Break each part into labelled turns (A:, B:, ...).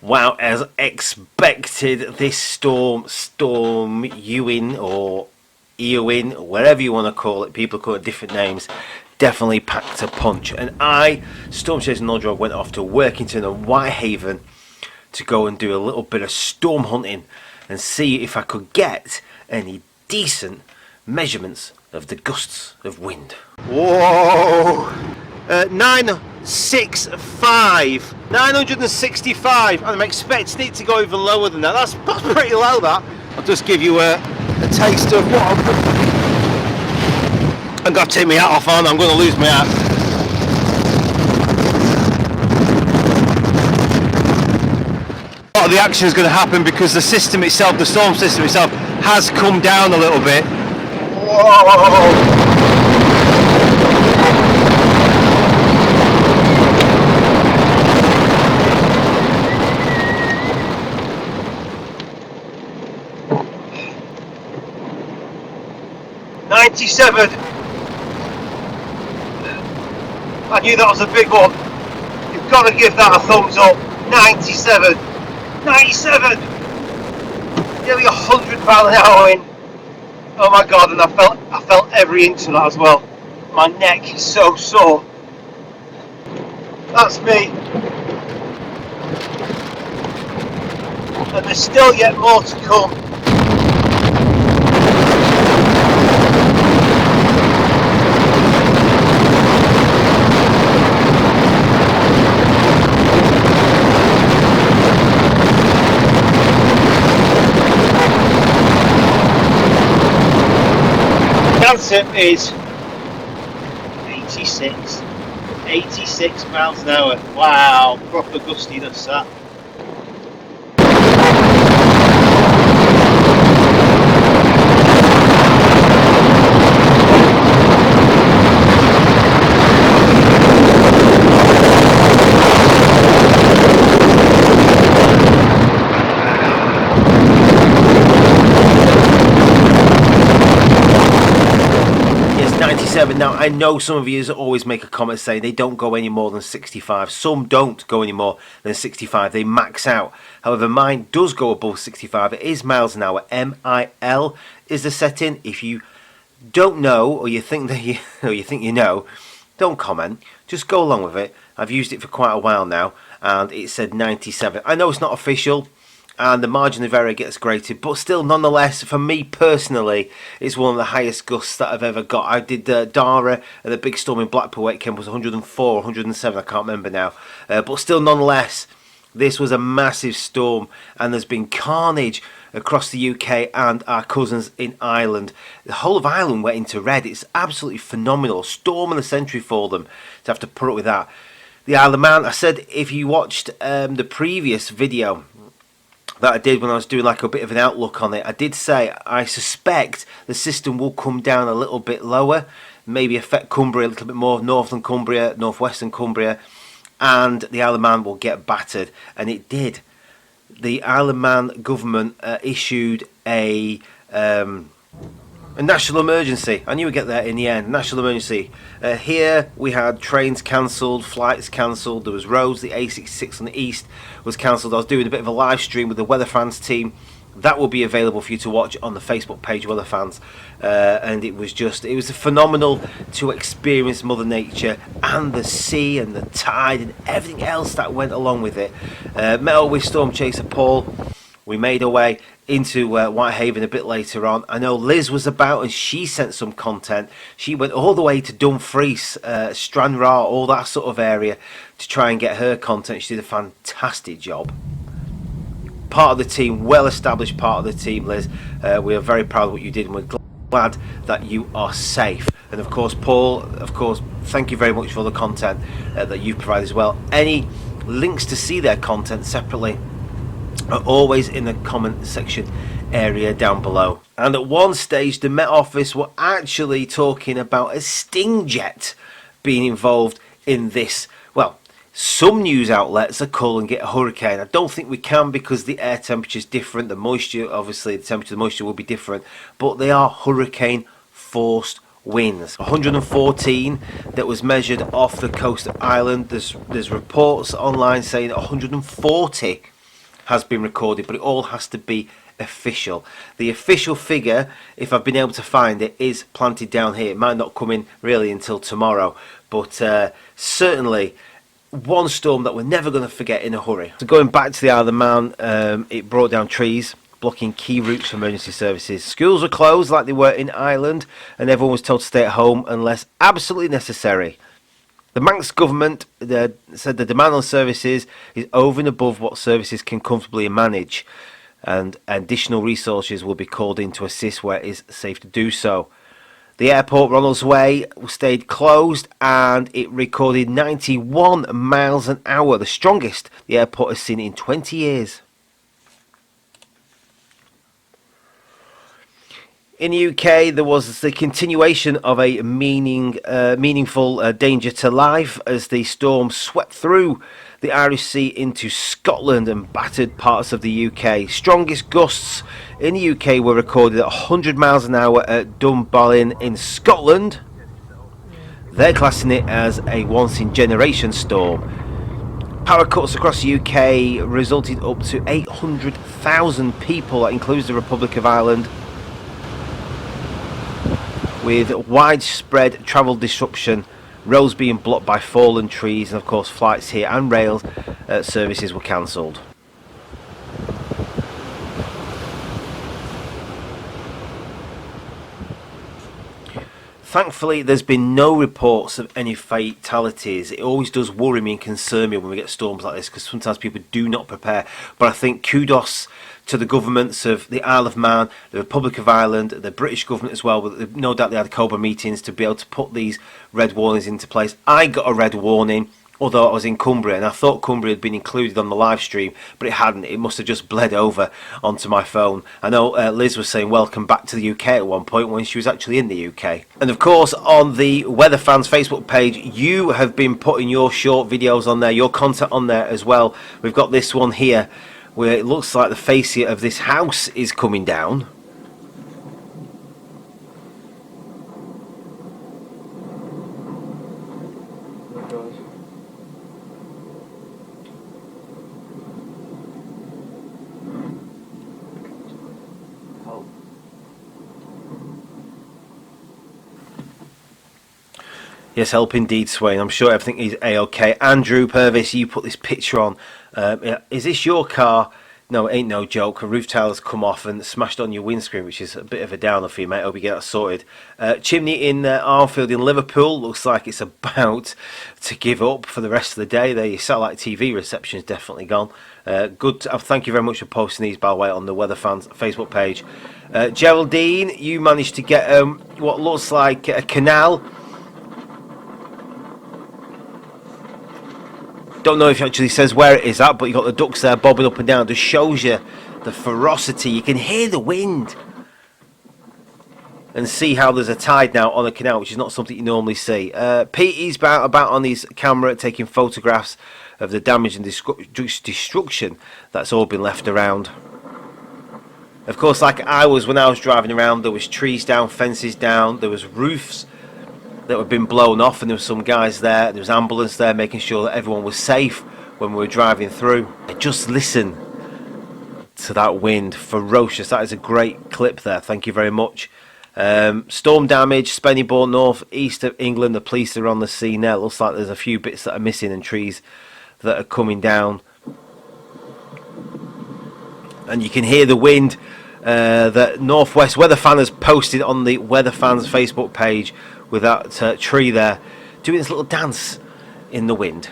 A: Wow, as expected, this storm Ewyn or Eowyn, or whatever you want to call it, people call it different names, definitely packed a punch. And I, Storm Chaser Nodrog, went off to Workington and Whitehaven to go and do a little bit of storm hunting and see if I could get any decent measurements of the gusts of wind. Whoa! 965, and I'm expecting it to go even lower than that. That's pretty low, that. I'll just give you a taste of what I'm going to take my hat off on. I'm going to lose my hat. A lot of the action is going to happen because the system itself, the storm system itself, has come down a little bit. Whoa! 97. I knew that was a big one. You've got to give that a thumbs up. 97. 97. Nearly 100 mile an hour in. Oh my god! And I felt every inch of that as well. My neck is so sore. That's me. And there's still yet more to come. The answer is 86 miles an hour. Wow, proper gustiness that. Now, I know some of you always make a comment saying they don't go any more than 65. Some don't go any more than 65. They max out. However, mine does go above 65. It is miles an hour. MIL is the setting. If you don't know, or you think that you know, don't comment. Just go along with it. I've used it for quite a while now, and it said 97. I know it's not official, and the margin of error gets graded, but still, nonetheless, for me personally, it's one of the highest gusts that I've ever got. I did Dara, and the big storm in Blackpool weekend was 104, 107, I can't remember now, but still, nonetheless, this was a massive storm, and there's been carnage across the UK and our cousins in Ireland. The whole of Ireland went into red. It's absolutely phenomenal. Storm of the century for them to have to put up with that. The Isle of Man, I said, if you watched the previous video that I did when I was doing like a bit of an outlook on it, I did say I suspect the system will come down a little bit lower, maybe affect Cumbria a little bit more, northern Cumbria, northwestern Cumbria, and the Isle of Man will get battered, and it did. The Isle of Man government issued a national emergency. I knew we'd get there in the end. National emergency. Here we had trains cancelled, flights cancelled. There was roads. The A66 on the east was cancelled. I was doing a bit of a live stream with the Weather Fans team. That will be available for you to watch on the Facebook page, Weather Fans. And it was phenomenal to experience Mother Nature and the sea and the tide and everything else that went along with it. Met up with Storm Chaser Paul. We made our way into Whitehaven a bit later on. I know Liz was about and she sent some content. She went all the way to Dumfries, Stranraer, all that sort of area to try and get her content. She did a fantastic job. Part of the team, well established part of the team, Liz. We are very proud of what you did and we're glad that you are safe. And of course, Paul, thank you very much for the content that you've provided as well. Any links to see their content separately are always in the comment section area down below. And at one stage the Met Office were actually talking about a Stingjet being involved in this. Well, some news outlets are calling it a hurricane. I don't think we can because the air temperature is different. The moisture, obviously the temperature of the moisture will be different, but they are hurricane forced winds. 114 that was measured off the coast of Ireland. There's reports online saying 140 has been recorded, but it all has to be official. The official figure, if I've been able to find it, is planted down here. It might not come in really until tomorrow, but certainly one storm that we're never going to forget in a hurry. So going back to the Isle of Man, it brought down trees, blocking key routes for emergency services. Schools were closed like they were in Ireland, and everyone was told to stay at home unless absolutely necessary. The Manx government said the demand on services is over and above what services can comfortably manage, and additional resources will be called in to assist where it is safe to do so. The airport, Ronald's Way, stayed closed and it recorded 91 miles an hour, the strongest the airport has seen in 20 years. In the UK, there was the continuation of a meaningful danger to life as the storm swept through the Irish Sea into Scotland and battered parts of the UK. Strongest gusts in the UK were recorded at 100 miles an hour at Dunblane in Scotland. They're classing it as a once-in-generation storm. Power cuts across the UK resulted up to 800,000 people. That includes the Republic of Ireland, with widespread travel disruption, roads being blocked by fallen trees, and of course flights here and rail services were cancelled. Thankfully, there's been no reports of any fatalities. It always does worry me and concern me when we get storms like this, because sometimes people do not prepare. But I think kudos to the governments of the Isle of Man, the Republic of Ireland, the British government as well. No doubt they had COBRA meetings to be able to put these red warnings into place. I got a red warning, although I was in Cumbria, and I thought Cumbria had been included on the live stream, but it hadn't. It must have just bled over onto my phone. I know Liz was saying welcome back to the UK at one point when she was actually in the UK. And of course, on the Weather Fans Facebook page, you have been putting your short videos on there, your content on there as well. We've got this one here where it looks like the fascia of this house is coming down. Yes, help indeed, Swain. I'm sure everything is A-OK. Andrew Purvis, you put this picture on. Is this your car? No, it ain't no joke. A roof tile has come off and smashed on your windscreen, which is a bit of a downer for you, mate. Hope you get that sorted. Chimney in Armfield in Liverpool looks like it's about to give up for the rest of the day. There, your satellite TV reception is definitely gone. Good. Thank you very much for posting these, by the way, on the Weather Fans Facebook page. Geraldine, you managed to get what looks like a canal. Don't know if it actually says where it is at, but you've got the ducks there bobbing up and down. Just shows you the ferocity. You can hear the wind. And see how there's a tide now on the canal, which is not something you normally see. Pete is about on his camera taking photographs of the damage and destruction that's all been left around. Of course, like I was when I was driving around, there was trees down, fences down, there was roofs that had been blown off, and there were some guys there, there was ambulance there making sure that everyone was safe when we were driving through. Just listen to that wind, ferocious. That is a great clip there, thank you very much. Storm damage, Spennybourne, north east of England. The police are on the scene there. It looks like there's a few bits that are missing and trees that are coming down, and you can hear the wind. The Northwest Weather Fan has posted on the Weather Fans Facebook page with that tree there doing this little dance in the wind.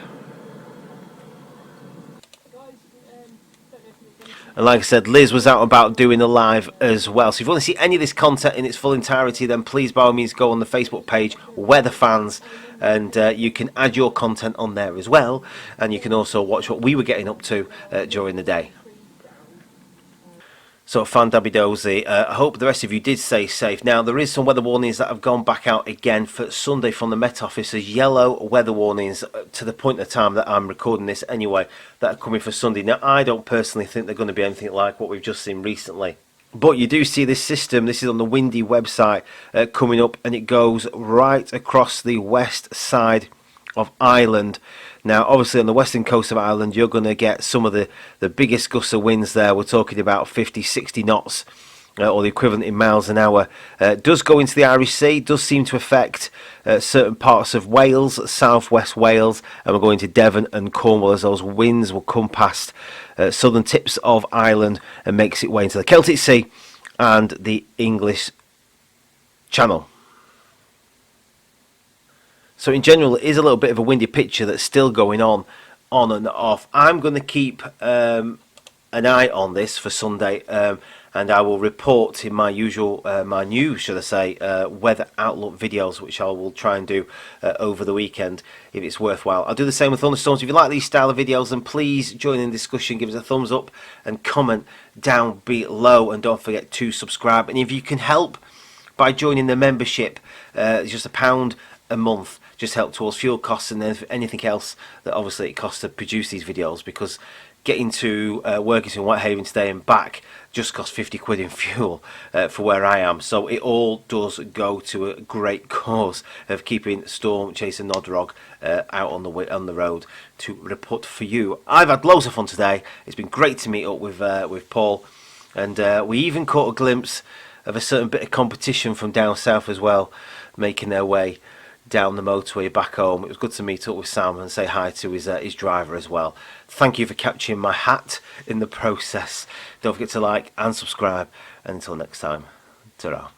A: And like I said, Liz was out about doing a live as well. So if you want to see any of this content in its full entirety, then please by all means go on the Facebook page Weather Fans, and you can add your content on there as well, and you can also watch what we were getting up to during the day. So, fan Dabby Dozy, I hope the rest of you did stay safe. Now, there is some weather warnings that have gone back out again for Sunday from the Met Office. There's yellow weather warnings to the point of time that I'm recording this anyway, that are coming for Sunday. Now, I don't personally think they're going to be anything like what we've just seen recently. But you do see this system, this is on the Windy website, coming up, and it goes right across the west side of Ireland Now, obviously, on the western coast of Ireland, you're going to get some of the biggest gusts of winds there. We're talking about 50, 60 knots, or the equivalent in miles an hour. Does go into the Irish Sea, does seem to affect certain parts of Wales, southwest Wales, and we're going to Devon and Cornwall as those winds will come past southern tips of Ireland and makes its way into the Celtic Sea and the English Channel. So in general, it is a little bit of a windy picture that's still going on and off. I'm going to keep an eye on this for Sunday, and I will report in my usual, my new, should I say, weather outlook videos, which I will try and do over the weekend if it's worthwhile. I'll do the same with thunderstorms. If you like these style of videos, then please join in the discussion, give us a thumbs up and comment down below, and don't forget to subscribe. And if you can help by joining the membership, it's just £1 a month. Just help towards fuel costs and then anything else that obviously it costs to produce these videos, because getting to working to Whitehaven today and back just costs 50 quid in fuel for where I am. So it all does go to a great cause of keeping Storm Chaser Nodrog out on the road to report for you. I've had loads of fun today. It's been great to meet up with Paul, and we even caught a glimpse of a certain bit of competition from down south as well, making their way down the motorway back home. It was good to meet up with Sam and say hi to his driver as well. Thank you for catching my hat in the process. Don't forget to like and subscribe, and until next time, ta-ra.